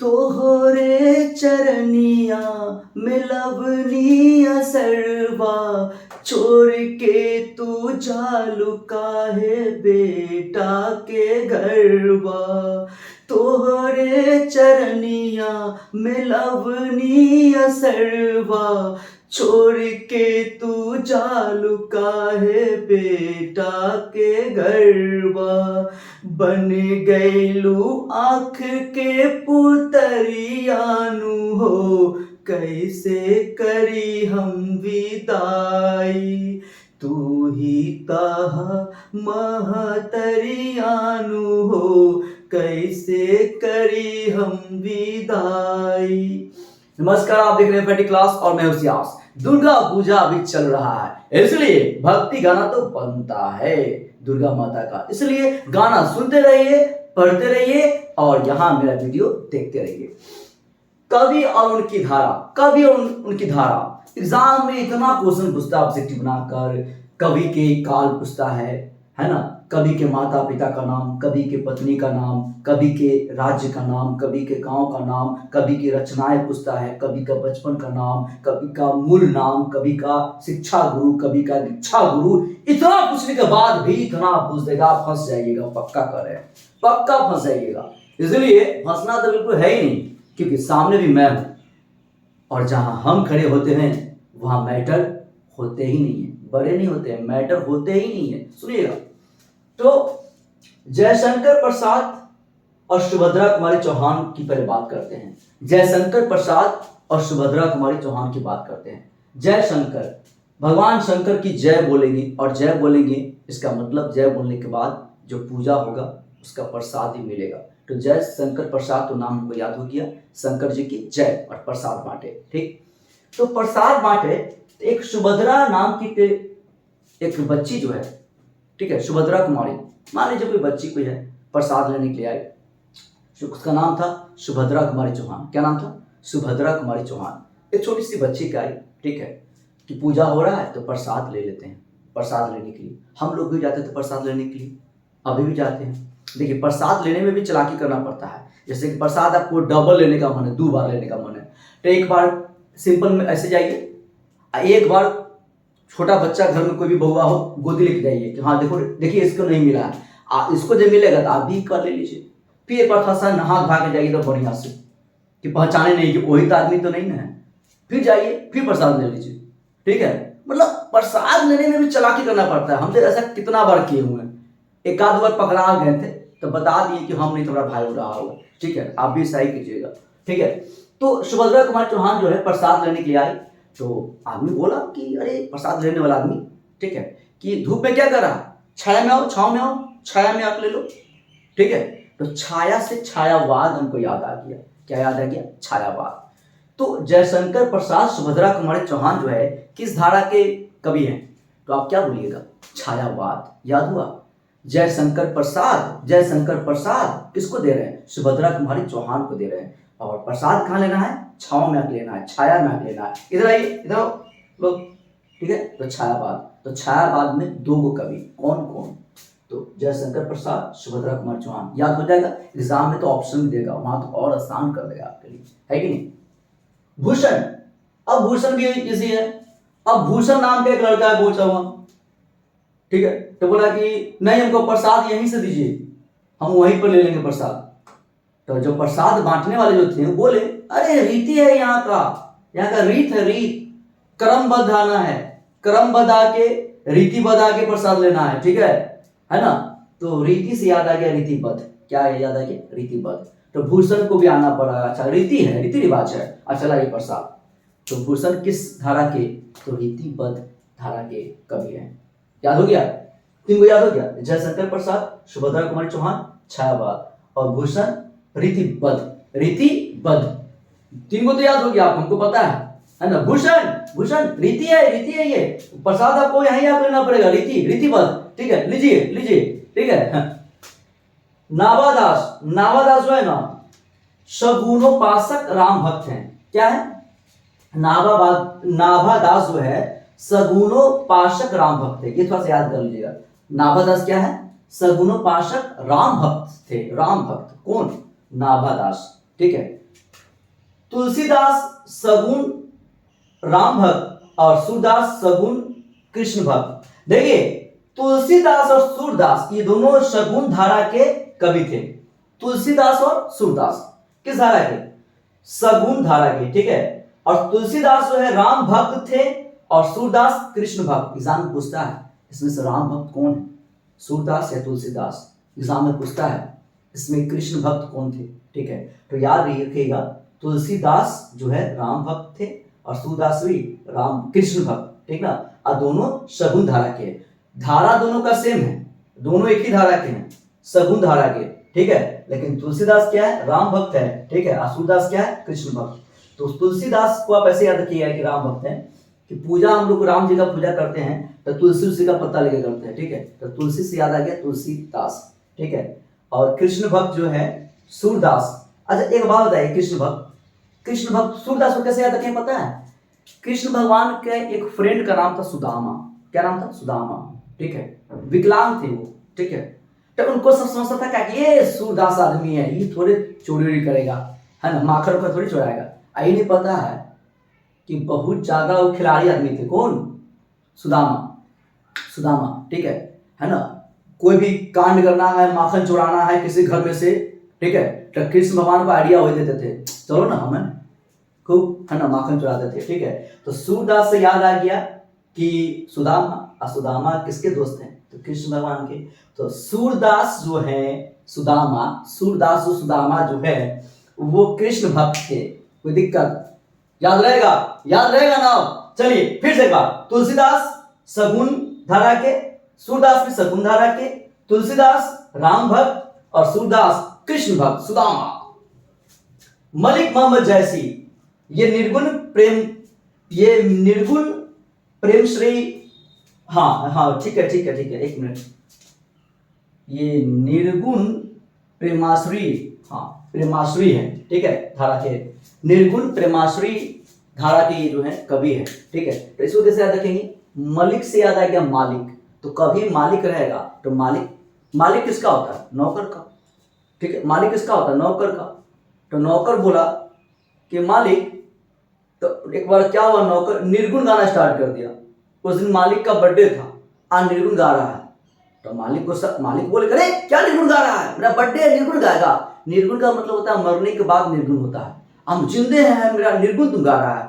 तोहरे चरनिया में लवनिया सरवा, छोड़ के तू जालू काहे बेटा के घरवा। तोहरे चरनिया में लवनिया सरवा, छोड़ के तू जालू काहे बेटा के घरवा। बन गईलू आँख के पुतरियानु हो, कैसे करी हम विदाई। तू ही कहा महतरियानु हो, कैसे करी हम विदाई। नमस्कार, आप देख रहे हैं फैटी क्लास और मैं हूं सियास। दुर्गा पूजा अभी चल रहा है, इसलिए भक्ति गाना तो बनता है दुर्गा माता का। इसलिए गाना सुनते रहिए, पढ़ते रहिए और यहाँ मेरा वीडियो देखते रहिए। कवि और उनकी धारा, कवि और उनकी धारा। एग्जाम में इतना क्वेश्चन पूछता है ऑब्जेक्टिव बनाकर। कवि के काल पूछता है ना, कवि के माता पिता का नाम, कवि के पत्नी का नाम, कवि के राज्य का नाम, कवि के गांव का नाम, कवि की रचनाएं पूछता है, कवि का बचपन का नाम, कवि का मूल नाम, कवि का शिक्षा गुरु, कवि का दीक्षा गुरु। इतना पूछने के बाद भी इतना पूछ देगा, फंस जाइएगा, पक्का कर रहे हैं, पक्का फंस जाइएगा। इसलिए फंसना तो बिल्कुल है ही नहीं, क्योंकि सामने भी मैं हूं और जहां हम खड़े होते हैं वहां मैटर होते ही नहीं है, बड़े नहीं होते हैं, मैटर होते ही नहीं है। सुनिएगा, तो जयशंकर प्रसाद और सुभद्रा कुमारी चौहान की पहले बात करते हैं। जयशंकर प्रसाद और सुभद्रा कुमारी चौहान की बात करते हैं। जयशंकर, भगवान शंकर की जय बोलेंगे और जय बोलेंगे, इसका मतलब जय बोलने के बाद जो पूजा होगा उसका प्रसाद ही मिलेगा। तो जय शंकर प्रसाद, तो नाम हमको याद हो गया, शंकर जी की जय और प्रसाद बांटे। ठीक, तो प्रसाद बांटे। तो एक सुभद्रा नाम की एक बच्ची जो है, ठीक है, सुभद्रा कुमारी, मान लीजिए कोई बच्ची कोई है, प्रसाद लेने के लिए आई। उसका नाम था सुभद्रा कुमारी चौहान। क्या नाम था? सुभद्रा कुमारी चौहान। एक छोटी सी बच्ची का आई, ठीक है, कि पूजा हो रहा है तो प्रसाद ले लेते हैं। प्रसाद लेने के लिए हम लोग भी जाते थे, प्रसाद लेने के लिए अभी भी जाते हैं। देखिए, प्रसाद लेने में भी चालाकी करना पड़ता है। जैसे कि प्रसाद आपको डबल लेने का मन है, 2 बार लेने का मन है, तो एक बार सिंपल में ऐसे जाइए, एक बार छोटा बच्चा घर में कोई भी बहुआ हो, गोदी लेके जाइए कि हाँ देखो, देखिए इसको नहीं मिला है, इसको जब मिलेगा तो आप भी एक बार ले लीजिए। फिर एक बार थोड़ा सा नहा धोा के जाइए तो बढ़िया से, कि पहचाने नहीं कि वही तो आदमी तो नहीं ना है। फिर जाइए, फिर प्रसाद ले लीजिए। ठीक है, मतलब प्रसाद लेने में भी चालाकी करना पड़ता है। हम तो ऐसा कितना बार किए हुए हैं, एक आध बार पकड़ा गए थे तो बता दिए कि हम नहीं, तुम्हारा भाई हो रहा होगा। ठीक है, आप भी सही कीजिएगा। ठीक है, तो सुभद्रा कुमार चौहान जो है प्रसाद लेने के लिए आई। तो आदमी बोला कि अरे, प्रसाद लेने वाला आदमी, ठीक है, कि धूप में क्या कर रहा, छाया में आओ, छाव में आओ, छाया में आकर ले लो। ठीक है, तो छाया से छायावाद हमको याद आ गया। क्या याद आ गया? छायावाद। तो जयशंकर प्रसाद सुभद्रा कुमारी चौहान जो है किस धारा के कवि हैं? तो आप क्या बोलिएगा? छायावाद। याद हुआ? जयशंकर प्रसाद, जयशंकर प्रसाद किसको दे रहे हैं? सुभद्रा कुमारी चौहान को दे रहे हैं। और प्रसाद कहाँ लेना है? छाव में आके लेना है, छाया में आके लेना है। इधर आइए, इधर आओ लोग। ठीक है, तो छायावाद, तो छायावाद में 2 कवि, कौन कौन? तो जयशंकर प्रसाद, सुभद्रा कुमार चौहान। याद हो जाएगा, एग्जाम में तो ऑप्शन भी देगा, वहां तो और आसान कर देगा आपके लिए, है कि नहीं? भूषण, अब भूषण भी इसी है। अब भूषण नाम का एक लड़का है, बोल हुआ, ठीक है, तो बोला कि नहीं, हमको प्रसाद यहीं से दीजिए, हम वहीं पर ले लेंगे प्रसाद। तो जो प्रसाद बांटने वाले जो थे वो बोले, अरे रीति है यहाँ का रीत है, रीत क्रमबद्ध आना है, क्रमबद्ध आके रीतिबद्ध आके प्रसाद लेना है। ठीक है ना? तो रीति से याद आ गया रीतिबद्ध। क्या याद आ गया? रीतिबद्ध। तो भूषण को भी आना पड़ा। अच्छा, रीति है, रीति रिवाज है। अच्छा, लाइए प्रसाद। तो भूषण किस धारा के? तो रीतिबद्ध धारा के कवि हैं। याद हो गया? 3 को याद हो गया? जयशंकर प्रसाद, सुभद्रा कुमारी चौहान, छायावाद, और भूषण रीतिबद्ध। रीतिबद्ध 3 को तो याद हो गया, आप हमको पता है ना? भूषण, भूषण रीति है, रीति है। ये प्रसाद आपको यहीं आप लेना पड़ेगा, रीति, रीतिबद्ध। ठीक है, लीजिए लीजिए। ठीक है, नाभादास, नाभादास जो है ना, सगुणोपासक राम भक्त हैं। क्या है? नाभादास जो है सगुणोपासक राम भक्त है। ये थोड़ा सा याद कर लीजिएगा। नाभादास क्या है? सगुणोपासक राम भक्त थे। राम भक्त कौन? नाभादास। ठीक है, तुलसीदास सगुण राम भक्त और सूरदास सगुण कृष्ण भक्त। देखिए तुलसीदास और सूरदास ये दोनों सगुण धारा के कवि थे। तुलसीदास और सूरदास किस धारा के? सगुण धारा के, ठीक है। और तुलसीदास जो है राम भक्त थे और सूरदास कृष्ण भक्त। एग्जाम में पूछता है इसमें से राम भक्त कौन है, सूरदास या तुलसीदास? एग्जाम में पूछता है इसमें कृष्ण भक्त कौन थे, ठीक है। तो याद रखिएगा तुलसीदास जो है राम भक्त थे और सूरदास भी राम कृष्ण भक्त, ठीक ना। और दोनों सगुण धारा के, धारा दोनों का सेम है, दोनों एक ही धारा के हैं, सगुण धारा के, ठीक है। लेकिन तुलसीदास क्या है? राम भक्त है, ठीक है। और सूरदास क्या है? कृष्ण भक्त। तो तुलसीदास को आप ऐसे याद रखिएगा कि राम भक्त हैं, कि पूजा हम लोग राम जी का पूजा करते हैं तो तुलसी का पत्ता लेके करते हैं, ठीक है। तो तुलसी से याद आ गया तुलसीदास, ठीक है। और कृष्ण भक्त जो है सूरदास। अच्छा एक बात बताइए, कृष्ण भक्त सूरदास को कैसे याद रखें पता है? कृष्ण भगवान के एक फ्रेंड का नाम था सुदामा। क्या नाम था? सुदामा, ठीक है। विकलांग थे वो, ठीक है। तो उनको सब समझता था क्या कि ये सूरदास आदमी है, ये थोड़े चोरी करेगा, है ना, माखन का थोड़ी चुराएगा। आई नहीं पता है कि बहुत ज्यादा वो खिलाड़ी आदमी थे। कौन? सुदामा, ठीक है ना। कोई भी कांड करना है, माखन चुराना है किसी घर में से, ठीक है, तो कृष्ण भगवान को आइडिया वही देते थे, चलो ना हमें खूब, है ना, माखन चुराते थे, ठीक है। तो सूरदास से याद आ गया कि सुदामा किसके दोस्त हैं? तो कृष्ण भगवान के। तो सूरदास जो है सूरदास जो सुदामा जो है वो कृष्ण भक्त थे। कोई दिक्कत? याद रहेगा ना? चलिए फिर से एक बार, तुलसीदास सगुण धारा के, सूरदास भी सगुण धारा के, तुलसीदास राम भक्त और सूरदास कृष्ण भक्त सुदामा। मलिक मोहम्मद जैसी ये निर्गुण प्रेम श्री, हाँ ठीक है, एक मिनट, ये निर्गुण प्रेमाश्री, प्रेमाश्री है, ठीक है, धारा के निर्गुण प्रेमाश्री धारा के ये जो है कवि है, ठीक है। तो इसको कैसे याद रखेंगे? मलिक से याद आ गया मालिक, तो कभी मालिक रहेगा तो मालिक किसका होता है? नौकर का, ठीक है। मालिक किसका होता है? नौकर का। तो नौकर बोला कि मालिक, तो एक बार क्या हुआ, नौकर निर्गुण गाना स्टार्ट कर दिया। उस दिन मालिक का बर्थडे था, आज निर्गुण गा रहा है। तो मालिक बोले अरे क्या निर्गुण गा रहा है, मेरा बर्थडे है, निर्गुण गाएगा। निर्गुण का मतलब होता है मरने के बाद निर्गुण होता है, हम जिंदे हैं, मेरा निर्गुण तुम गा रहा है।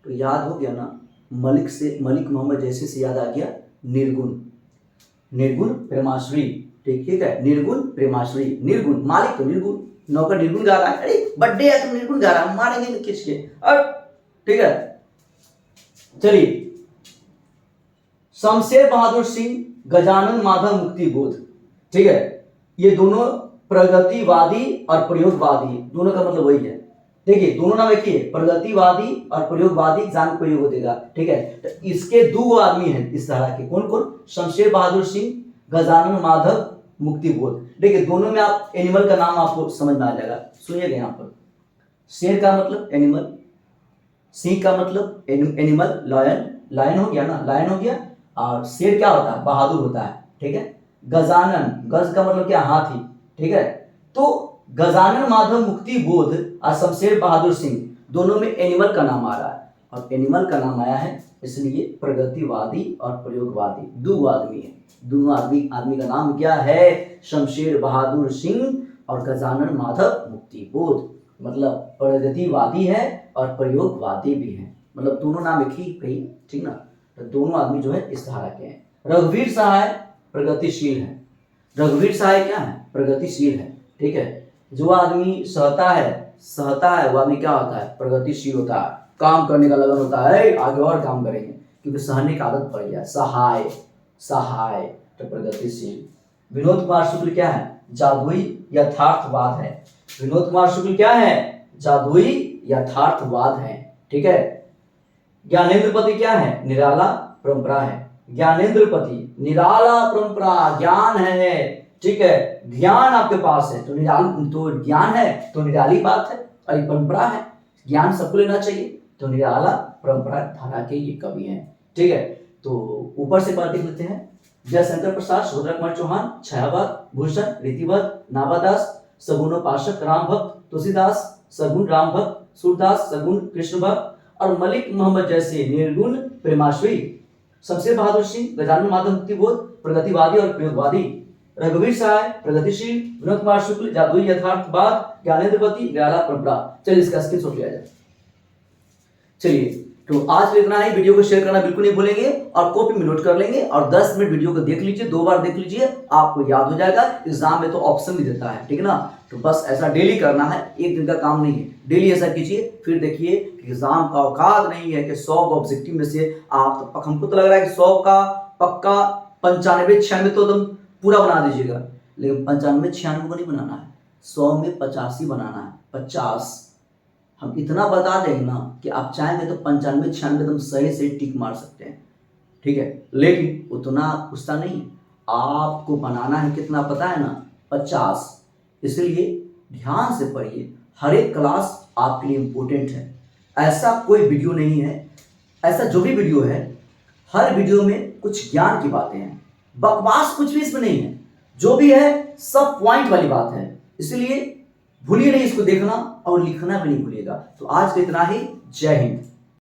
तो याद हो गया ना, मलिक मोहम्मद जैसे से याद आ गया निर्गुण प्रेमाश्री, ठीक है। निर्गुण प्रेमाश्री, निर्गुण मालिक तो निर्गुण, नौकर निर्गुण गा रहा है, अरे बर्थडे है तुम निर्गुण गा रहा है, मारेंगे किसके, ठीक है। चलिए, शमशेर बहादुर सिंह, गजानन माधव मुक्ति बोध, ठीक है। ये दोनों प्रगतिवादी और प्रयोगवादी, दोनों का मतलब वही है। देखिए दोनों नाम एक ही है, प्रगतिवादी और प्रयोगवादी, एग्जाम को योग देगा, ठीक है। तो इसके दो आदमी हैं इस तरह के, कौन? शमशेर बहादुर सिंह, गजानन माधव मुक्ति बोध। देखिए दोनों में आप एनिमल का नाम आपको समझ में आ जाएगा, सुनिएगा। यहाँ पर शेर का मतलब एनिमल, सिंह का मतलब एनिमल, लायन हो गया ना, लायन हो गया। और शेर क्या होता है? बहादुर होता है, ठीक है। गजानन, गज का मतलब क्या? हाथी, ठीक है। तो गजानन माधव मुक्ति बोध और शमशेर बहादुर सिंह दोनों में एनिमल का नाम आ रहा है, और एनिमल का नाम आया है इसलिए प्रगतिवादी और प्रयोगवादी दो आदमी है। दोनों आदमी का नाम क्या है? शमशेर बहादुर सिंह और गजानन माधव मुक्ति बोध। मतलब प्रगतिवादी है और प्रयोगवादी भी है, मतलब दोनों नाम एक ही कही, ठीक ना। तो दोनों आदमी जो है इस धारा के हैं। रघुवीर सहाय प्रगतिशील है, रघुवीर सहाय क्या है? प्रगतिशील है, ठीक है। जो आदमी सहता है वो आदमी क्या होता है? प्रगतिशील होता है, काम करने का लगन होता है, आगे और काम करेंगे, क्योंकि सहने की आदत पड़ गया। सहाय तो प्रगतिशील। विनोद कुमार शुक्ल क्या है? जादुई यथार्थवाद है। विनोद कुमार शुक्ल क्या है? जादुई यथार्थवाद है, ठीक है। ज्ञानेंद्रपति क्या है? निराला परंपरा है। ज्ञानेंद्रपति निराला परंपरा, ज्ञान है, ठीक है। ज्ञान आपके पास है तो ज्ञान है तो निराली बात है, और परंपरा है, ज्ञान सबको लेना चाहिए, तो निराला परंपरा धारा के ये कवि हैं, ठीक है। तो ऊपर से बात देख लेते हैं। जयशंकर प्रसाद, सुभद्रा कुमार चौहान, छायावाद, भूषण, रीतिवत, नावादास, सगुणोपासक, राम भक्त, तुलसीदास, सगुण राम भक्त, सूरदास सगुण कृष्ण भक्त और मलिक मोहम्मद जैसे निर्गुण प्रेमाश्रयी, शमशेर बहादुर सिंह गजानन माधव मुक्तिबोध प्रगतिवादी और प्रयोगवादी, रघुवीर सहाय प्रगतिशील, विनोद कुमार शुक्ल जादुई यथार्थवाद, ज्ञानेंद्रपति निराला परंपरा। चलिए इसका स्क्रीनशॉट लिया जाए। चलिए तो आज के इतना ही। वीडियो को शेयर करना बिल्कुल नहीं भूलेंगे और कॉपी में नोट कर लेंगे और 10 मिनट वीडियो को देख लीजिए, 2 बार देख लीजिए, आपको याद हो जाएगा। एग्जाम में तो ऑप्शन भी देता है, ठीक है ना। तो बस ऐसा डेली करना है, एक दिन का काम नहीं है, डेली ऐसा कीजिए। फिर देखिए एग्जाम का औकात नहीं है कि 100 ऑब्जेक्टिव में से आप तो, हमको तो लग रहा है कि 100 का पक्का 95 96 तो एकदम पूरा बना दीजिएगा, लेकिन 95 96 को नहीं बनाना है, 100 में 85 बनाना है। 50 हम इतना बता देंगे ना कि आप चाहेंगे तो 95 96 एकदम सही से टिक मार सकते हैं, ठीक है। लेकिन उतना पूछता नहीं, आपको बनाना है कितना पता है ना, 50। इसलिए ध्यान से पढ़िए, हर एक क्लास आपके लिए इम्पोर्टेंट है। ऐसा कोई वीडियो नहीं है, ऐसा जो भी वीडियो है हर वीडियो में कुछ ज्ञान की बातें हैं, बकवास कुछ भी इसमें नहीं है, जो भी है सब पॉइंट वाली बात है। इसलिए भूलिए नहीं इसको देखना और लिखना भी नहीं भूलिएगा। तो आज के इतना ही। जय हिंद।